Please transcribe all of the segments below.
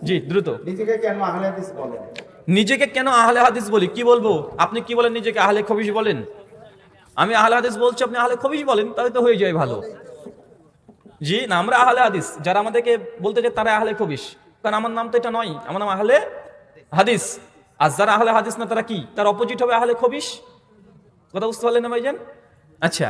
জি দ্রুত। নিজেকে কেন আহলে হাদিস বলেন? নিজেকে কেন আহলে হাদিস বলি? কি বলবো? আপনি কি বলেন? নিজেকে আহলে খবিশ বলেন? আমি আহলে হাদিস বলছি, আপনি আহলে খবিশ বলেন, তাহলে তো হয়ে যায় ভালো। জি না, আমরা আহলে হাদিস। যারা আমাদেরকে বলতে যায় তারা আহলে খবিশ, কারণ আমার নাম তো এটা নয়, আমার নাম আহলে হাদিস। আর যারা আহলে হাদিস না তারা কি? তার অপোজিট হবে আহলে খবিশ। কথা বুঝতে পারলেন না ভাইজান? আচ্ছা,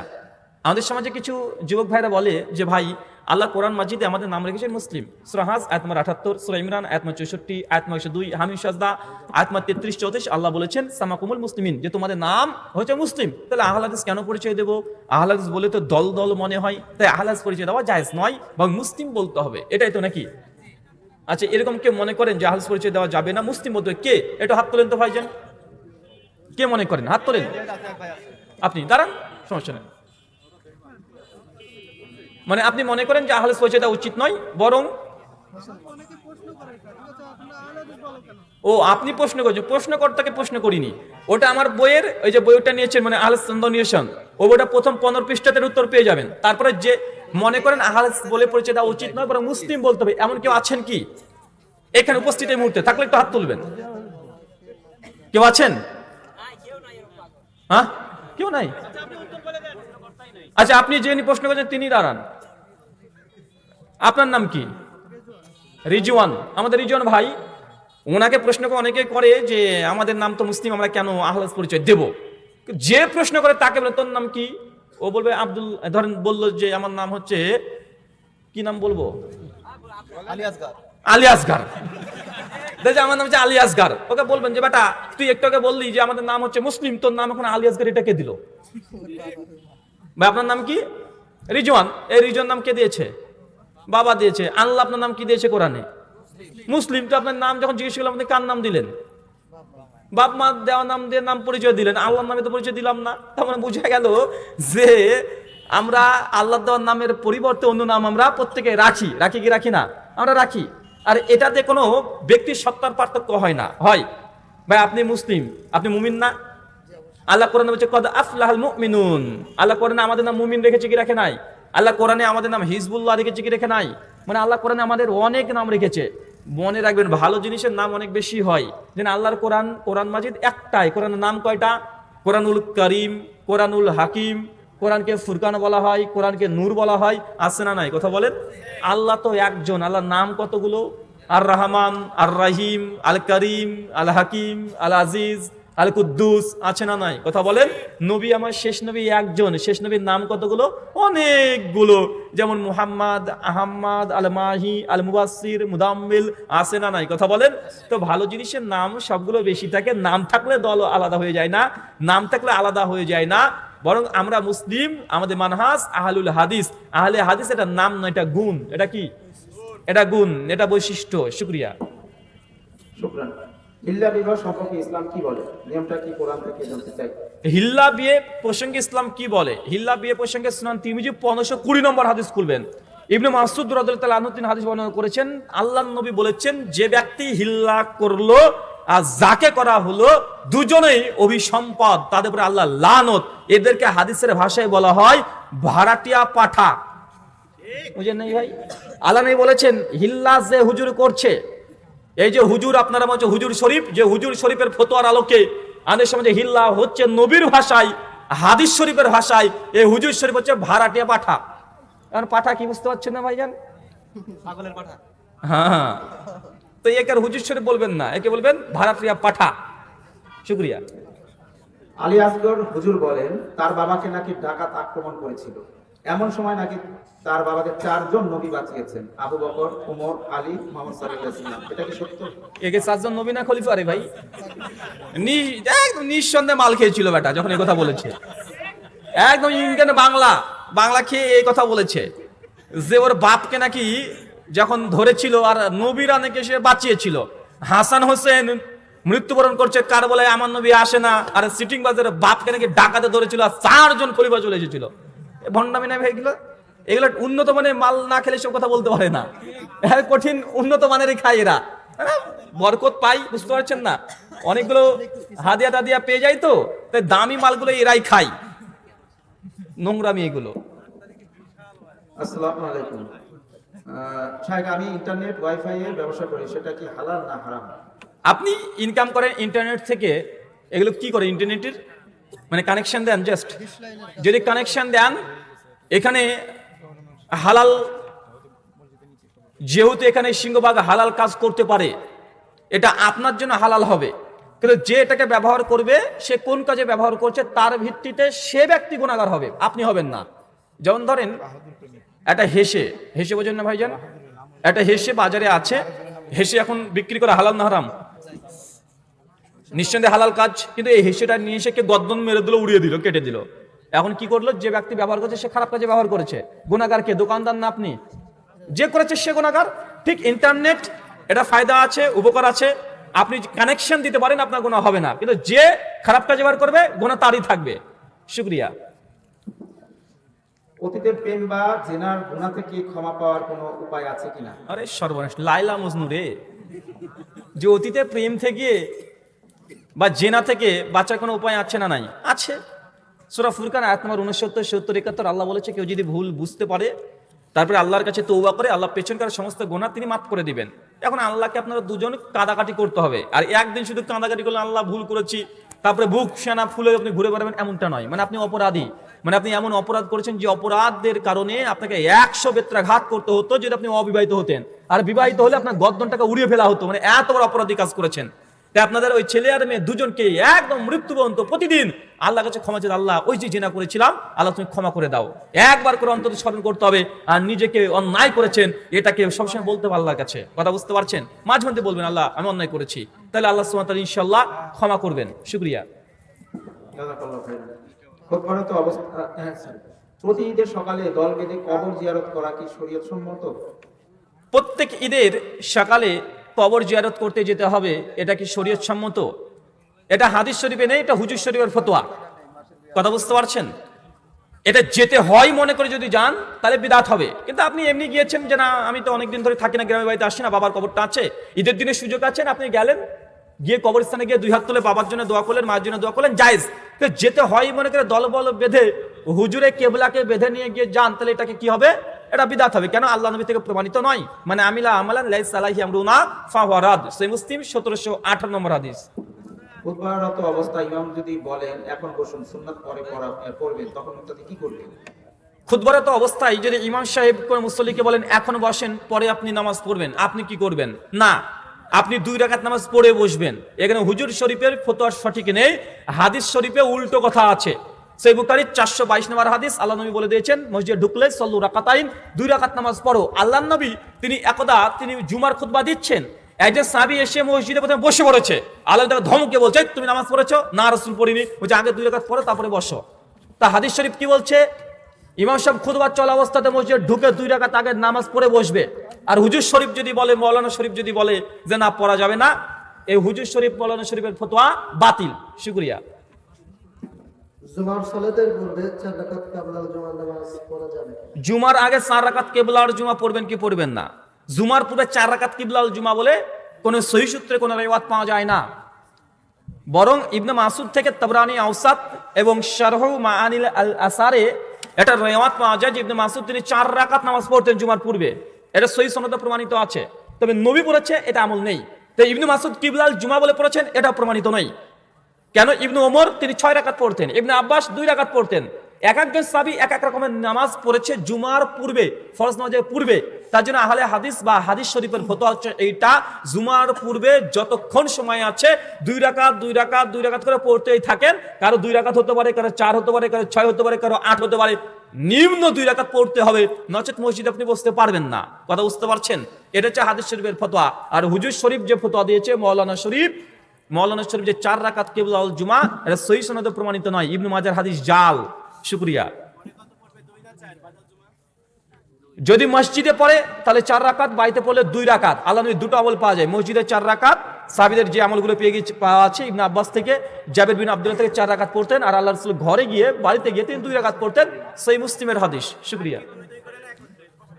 আমাদের সমাজে কিছু যুবক ভাইরা বলে যে ভাই, আল্লাহ কোরআন মাজিদে আমাদের নাম রেখেছেন মুসলিম। সূরা হাজ আয়াত নম্বর 78, সূরা ইমরান আয়াত নম্বর 64, আয়াত নম্বর 102, হামিম সাজদা আয়াত নম্বর 33 34 আল্লাহ বলেছেন সামাকুমুল মুসলিমিন, যে তোমাদের নাম হচ্ছে মুসলিম। তাহলে আহলে হাদিস কেন পরিচয় দেব? আহলে হাদিস বলে তো দল দল মনে হয়, তাই আহলে হাদিস পরিচয় দেওয়া জায়েজ নয়, বরং মুসলিম বলতে হবে, এটাই তো নাকি? আচ্ছা, এরকম কে মনে করেন যে আহলে হাদিস পরিচয় দেওয়া যাবে না, মুসলিম বলতে হবে? কে? একটু হাত তোলেন তো ভাইজান, কে মনে করেন? হাত তোলেন। আপনি দাঁড়ান, সমস্যা নেই। মানে আপনি মনে করেন যে আহলে হাদিস পরিচয় দেওয়া উচিত নয়, বরং ও আপনি প্রশ্ন করছেন। প্রশ্নকর্তাকে প্রশ্ন করিনি, ওটা আমার বইয়ের, ওই যে বইটা নিয়েছেন মানে আহলে সুন্নাহ, ও বইটা প্রথম 15 পৃষ্ঠাতে উত্তর পেয়ে যাবেন। তারপরে যে মনে করেন আহলে হাদিস বলে পরিচয় দেওয়া উচিত নয়, বরং মুসলিম বলতে হবে, এমন কেউ আছেন কি এখানে উপস্থিত এই মুহূর্তে? থাকলে একটু হাত তুলবেন। কেউ আছেন? হ্যাঁ, কেউ নাই। আচ্ছা, আপনি যিনি প্রশ্ন করেছেন তিনি দাঁড়ান। আপনার নাম কি? রিজওয়ান। আমাদের রিজওয়ান ভাই, ওনাকে প্রশ্ন করে অনেকে করে যে আমাদের নাম তো মুসলিম, আমরা কেন আহলে হাদিস পরিচয় দেব? যে প্রশ্ন করে তাকে বলে তোর নাম কি? ও বলবে আব্দুল, ধরেন বললো যে আমার নাম হচ্ছে, কি নাম বলবো? আলী আসগার। আমার নাম হচ্ছে আলী আসগার। ওকে বলবেন যে বেটা, তুই একটু আগে বললি যে আমাদের নাম হচ্ছে মুসলিম, তোর নাম এখন আলী আসগার, এটা কে দিল? ভাই আপনার নাম কি? রিজওয়ান। এই রিজওয়ান নাম কে দিয়েছে? বাবা দিয়েছে। আল্লাহ আপনার নাম কি দিয়েছে কোরআনে? মুসলিম। তো আপনার নাম যখন জিজ্ঞেস করলাম আপনি কার নাম দিলেন? বাপ মা দেওয়া নাম দিয়ে নাম পরিচয় দিলেন, আল্লাহর নামে তো পরিচয় দিলাম না। তার মানে বোঝা গেল যে আমরা আল্লাহ দেওয়ার নামের পরিবর্তে অন্য নাম আমরা প্রত্যেকে রাখি। রাখি কি রাখি না? আমরা রাখি। আর এটাতে কোনো ব্যক্তির সত্তার পার্থক্য হয় না। হয় ভাই, আপনি মুসলিম, আপনি মুমিন না? আল্লাহ কোরআনে বলছে কদ আফলাহাল মুমিনুন। আল্লাহ কোরআনে আমাদের নাম মুমিন রেখেছে কি রাখে নাই? আল্লাহ কোরআনে আমাদের নাম হিজবুল্লাহ রেখেছে কি রেখে নাই? মানে আল্লাহ কোরআনে আমাদের অনেক নাম রেখেছে। মনে রাখবেন, ভালো জিনিসের নাম অনেক বেশি হয়। যেন আল্লাহর কোরআন মাজিদ একটাই। কোরআনের নাম কয়টা? কোরআনুল করিম, কোরআনুল হাকিম, কোরআনকে ফুরকান বলা হয়, কোরআনকে নূর বলা হয়। আছে না নাই? কথা বলেন। আল্লাহ তো একজন, আল্লাহর নাম কতগুলো? আর রহমান, আর রাহিম, আল করিম, আল হাকিম, আল আজিজ, আল কুদ্দুস। আছে না নাই? কথা বলেন। নবী আমার শেষ নবী একজন, শেষ নবীর নাম কতগুলো? অনেকগুলো। যেমন মুহাম্মদ, আহম্মদ, আল মাহি, আল মুবাসসির, মুদাম্মিল। আছে না নাই? কথা বলেন। তো ভালো জিনিসের নাম সবগুলো বেশি থাকে। নাম থাকলে দল আলাদা হয়ে যায় না, নাম থাকলে আলাদা হয়ে যায় না। বরং আমরা মুসলিম, আমাদের মানহাজ আহলুল হাদিস। আহলে হাদিস এটা নাম নয়, এটা গুণ। এটা কি? এটা গুণ, এটা বৈশিষ্ট্য। শুকরিয়া। শুকরান। হিল্লা বিবাহ সম্পর্কে ইসলাম কি বলে? নিয়মটা কি কোরআন থেকে জানতে চাই। হিল্লা বিয়ে প্রসঙ্গে ইসলাম কি বলে? হিল্লা বিয়ে প্রসঙ্গে সুনান তিরমিজি 1520 নম্বর হাদিস খুলবেন। ইবনে মাসউদ রাদিয়াল্লাহু তাআলা তিনি হাদিস বর্ণনা করেছেন, আল্লাহর নবী বলেছেন, যে ব্যক্তি হিল্লা করলো আর যাকে করা হলো দুজনেই অভিসম্পদ, তাদের উপরে আল্লাহ লানত। এদেরকে হাদিসের ভাষায় বলা হয় ভাড়াটিয়া পাঠা। বুঝেন নাই ভাই? আল্লাহ নবী বলেছেন হিল্লা যে হুজুর করছে, এই যে হুজুর আপনারা বলছে হুজুর শরীফ, যে হুজুর শরীফের ফতোয়ার আলোকে আমাদের সমাজে হিল্লা হচ্ছে নবীর ভাষায়, হাদিস শরীফের ভাষায় এই হুজুর শরীফ হচ্ছে ভাড়াটিয়া পাঠা। কারণ পাঠা কি বুঝতে পারছেন না ভাইজান? ছাগলের পাঠা। হ্যাঁ, তো একে আর হুজুর শরীফ বলবেন না, একে বলবেন ভাড়াটিয়া পাঠা। শুকরিয়া। আলী আসগর হুজুর বলেন তার বাবাকে নাকি ডাকাত আক্রমণ করেছিল। এমন সময় নাকি তার বাবাকে 4 জন নবী বাঁচিয়েছেন, আবু বকর, ওমর, আলী, মুহাম্মদ সাল্লাল্লাহু আলাইহি ওয়াসাল্লাম। এটা কি সত্য? একে 4 জন নবী না খলিফা? রে ভাই, একদম নিঃসন্দেহে মাল খেয়েছিল বেটা যখন এই কথা বলেছে। একদম ইংরেজি বাংলা খেয়ে এই কথা বলেছে যে ওর বাপকে নাকি যখন ধরেছিল আর নবীরা নাকি সে বাঁচিয়েছিল। হাসান হোসেন মৃত্যুবরণ করছে, কার বলে আমার নবী আসে না, আর সিটিং বাজারের বাপকে নাকি ডাকাতে ধরেছিল আর 4 জন খলিফা চলে এসেছিল। ভণ্ডামি না ভাই এগুলো? এগুলো উন্নত মানের মাল না খেলে সব কথা বলতে পারে না। কঠিন উন্নত মানেরই খায় এরা, বরকত পাই, বুঝতে পারছেন না? অনেকগুলো হাদিয়া টাদিয়া পেয়ে যায়, তো তাই দামি মালগুলো এরাই খায়। নোংরামি এগুলো। আসসালামু আলাইকুম। শাহেখ, আমি ইন্টারনেট ওয়াইফাই এর ব্যবসা করি, সেটা কি হালাল না হারাম? আপনি ইনকাম করেন ইন্টারনেট থেকে, এগুলো কি করে ইন্টারনেটের মানে কানেকশন দেন, জাস্ট যদি কানেকশন দেন এখানে হালাল, যেহেতু এখানে সিংহভাগ হালাল কাজ করতে পারে, এটা আপনার জন্য হালাল হবে, কিন্তু যে এটাকে ব্যবহার করবে সে কোন কাজে ব্যবহার করছে তার ভিত্তিতে সে ব্যক্তি গুনাহগার হবে, আপনি হবেন না। যেমন ধরেন একটা হেসে বোঝেন না ভাইজান, একটা হেসে বাজারে আছে, হেসে এখন বিক্রি করা হালাল না হারাম? নিঃসন্দেহে হালাল কাজ, কিন্তু এই হেসেটা নিয়ে এসে কে গদ্দন মেরে দিল, উড়িয়ে দিল, কেটে দিল। এখন কি করলো, যে ব্যক্তি ব্যবহার করছে সে খারাপ কাজে ব্যবহার করেছে, গুনাহগার কে? দোকানদার না আপনি? যে করেছে সে গুনাহগার। ঠিক ইন্টারনেট, এটা ফায়দা আছে, উপকার আছে, আপনি কানেকশন দিতে পারেন, আপনার গুনাহ হবে না, কিন্তু যে খারাপ কাজে ব্যবহার করবে গুনাহ তারই থাকবে। শুকরিয়া। অতীতের প্রেম বা জেনার গুনাহ থেকে ক্ষমা পাওয়ার কোনো উপায় আছে কিনা? আরে সর্বনাশ, লাইলা মজনু রে, যে অতীতে প্রেম থেকে বা জেনা থেকে বাঁচার কোনো উপায় আছে না? নাই, আছে। সূরা ফুরকান আয়াত নম্বর 69, 70, 71 আল্লাহ বলেছে কেউ যদি ভুল বুঝতে পারে তারপরে আল্লাহর কাছে তওবা করে, আল্লাহ পেছনকার সমস্ত গুনাহ তিনি মাফ করে দিবেন। এখন আল্লাহকে আপনারা দুজন কাঁদাকাটি করতে হবে, আর একদিন শুধু কাঁদাকাটি করলে আল্লাহ ভুল করেছি তারপরে বুক সেনা ফুলে আপনি ঘুরে বেড়াবেন, এমনটা নয়। মানে আপনি অপরাধী, মানে আপনি এমন অপরাধ করেছেন যে অপরাধের কারণে আপনাকে 100 বেত্রাঘাত করতে হতো যদি আপনি অবিবাহিত হতেন, আর বিবাহিত হলে আপনার গর্দনটাকে উড়িয়ে ফেলা হতো। মানে এত বড় অপরাধী কাজ করেছেন। তাই আপনাদের ওই ছেলে আর মেয়ে দুজনকে একদম মৃত্যু পর্যন্ত প্রতিদিন আল্লাহর কাছে ক্ষমা চেয়ে, আল্লাহ ওই যে জেনা করেছিলাম আল্লাহ তুমি ক্ষমা করে দাও, একবার করে অন্তত স্মরণ করতে হবে। আর নিজেকে অন্যায় করেছেন এটাকে সবসময় বলতে হবে আল্লাহর কাছে। কথা বুঝতে পারছেন? মাঝে মধ্যে বলবেন আল্লাহ আমি অন্যায় করেছি, তাহলে আল্লাহ সুবহানাহু ওয়া তাআলা ইনশাআল্লাহ ক্ষমা করবেন। শুকরিয়া। খুতবারত অবস্থা, প্রতি ঈদের সকালে দল বেঁধে কবর জিয়ারত করা কি শরীয়ত সম্মত? প্রত্যেক ঈদের সকালে কবর জিয়ারত করতে যেতে হবে, এটা কি শরীয়ত সম্মত? এটা হাদিস শরীফে নেই, এটা হুজুর শরীফের ফতোয়া। কথা বুঝতে পারছেন? এটা যেতে হয় মনে করে যদি যান তাহলে বিদআত হবে, কিন্তু আপনি এমনি গিয়েছেন যে না আমি তো অনেকদিন ধরে থাকি না, গ্রামের বাড়িতে আসি না, বাবার কবরটা আছে, ঈদের দিনে সুযোগ আছেন, আপনি গেলেন, গিয়ে কবরস্থানে গিয়ে 2 হাত তুলে বাবার জন্য দোয়া করলেন, মায়ের জন্য দোয়া করলেন, জায়েজ। যেতে হয় মনে করে দলবল বেঁধে হুজুরে কেবলাকে বেঁধে নিয়ে গিয়ে যান, তাহলে এটাকে কি হবে? এটা বিদআত হবে। কেন? আল্লাহ নবী থেকে প্রমাণিত নয়। মানে আমিলা আমালান লাইসা আলাইহি আমরুনা ফাহুয়া রাদ, সহিহ মুসলিম 1718 নম্বর হাদিস। খুতবারত অবস্থায় ইমাম যদি বলেন এখন বসুন, সুন্নাত পরে পড়বেন, তখন তাতে কি করবেন? খুতবারত অবস্থায় যদি ইমাম সাহেব কোন মুসল্লিকে বলেন এখন বসেন, পরে আপনি নামাজ পড়বেন, আপনি কি করবেন? না, আপনি 2 রাকাত নামাজ পড়ে বসবেন। এখানে হুজুর শরীফের ফতোয়া সঠিক নেই, হাদিস শরীফে উল্টো কথা আছে। সহিহ বুখারী 422 নম্বর হাদিস, আল্লাহ নবী বলে দিয়েছেন মসজিদে ঢুকলে সল্লু রাকাতাইন, 2 রাকাত নামাজ পড়ো। আল্লাহ নবী তিনি একদা তিনি জুমার খুতবা দিচ্ছেন, একজন সাহাবী এসে মসজিদে প্রথমে বসে পড়েছে, আল্লাহ তাকে ধমকে বলছে তুমি নামাজ পড়েছো? না রাসূল পড়িনি। বলছে আগে 2 রাকাত পড়ো তারপরে বসো। তা হাদিস শরীফ কি বলছে? ইমাম সাহেব খুতবা চলা অবস্থাতে মসজিদে ঢুকে 2 রাকাত আগে নামাজ পড়ে বসবে। আর হুজুর শরীফ যদি বলে, মাওলানা শরীফ যদি বলে যে না পড়া যাবে না, এই হুজুর শরীফ মাওলানা শরীফের ফতোয়া বাতিল। শুকরিয়া। জুমার সালাতের পূর্বে 4 রাকাত কিবলার জুমার নামাজ পড়া যাবে? জুমার আগে 4 রাকাত কিবলার জুমা পড়বেন কি পড়বেন না? জুমার পূর্বে 4 রাকাত কিবলাল জুমা বলে কোন সহিহ সূত্রে কোন রিওয়ায়াত পাওয়া যায় না। বরং ইবনে মাসউদ থেকে তাবরানী আওসাত এবং শারহু মাআনিল আল আসারে এটা রিওয়ায়াত পাওয়া যায় যে ইবনে মাসউদ তিনি 4 রাকাত নামাজ পড়তেন জুমার পূর্বে। এটা সহিহ সনদে প্রমাণিত আছে, তবে নবী পড়েছে এটা আমল নেই। তো ইবনে মাসউদ কিবলাল জুমা বলে পড়েছেন, এটা প্রমাণিত নয়। কেন? ইবনে ওমর তিনি 6 রাকাত পড়তেন, ইবনে আব্বাস 2 রাকাত পড়তেন। এক একজন সাহাবী এক এক রকমের নামাজ পড়েছে জুমার পূর্বে, ফরজ নামাজের পূর্বে। তার জন্য আহলে হাদিস বা হাদিস শরীফের ফতোয়া হচ্ছে এইটা, জুমার পূর্বে যতক্ষণ সময় আছে 2 রাকাত 2 রাকাত 2 রাকাত করে পড়তেই থাকেন। কারো 2 রাকাত হতে পারে, কারো 4 হতে পারে, কারো 6 হতে পারে, কারো 8 হতে পারে, নিম্ন 2 রাকাত পড়তে হবে, নচেত মসজিদে আপনি বসতে পারবেন না। কথা বুঝতে পারছেন? এটা হচ্ছে হাদিস শরীফের ফতোয়া। আর হুজুর শরীফ যে ফতোয়া দিয়েছে মাওলানা শরীফ যে 4 রাকাত কিবলাল জুমা, এটা সহিহ সনদে প্রমাণিত নয়, ইবনে মাজার হাদিস জাল। শুকরিয়া। যদি মসজিদে পড়ে তাহলে 4 রাকাত, বাড়িতে পড়লে 2 রাকাত। আল্লাহ নবী দুটো আমল পাওয়া যায়, মসজিদে 4 রাকাত, সাহাবীদের যে আমলগুলো পাওয়া আছে ইবনে আব্বাস থেকে, জাবের বিন আব্দুল্লাহ থেকে 4 রাকাত পড়তেন, আর আল্লাহ রাসূল ঘরে গিয়ে বাড়িতে গিয়ে তিনি 2 রাকাত পড়তেন। সহিহ মুসলিমের হাদিস। শুকরিয়া।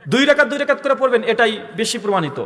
2 রাকাত 2 রাকাত করে পড়বেন, এটাই বেশি প্রমাণিত।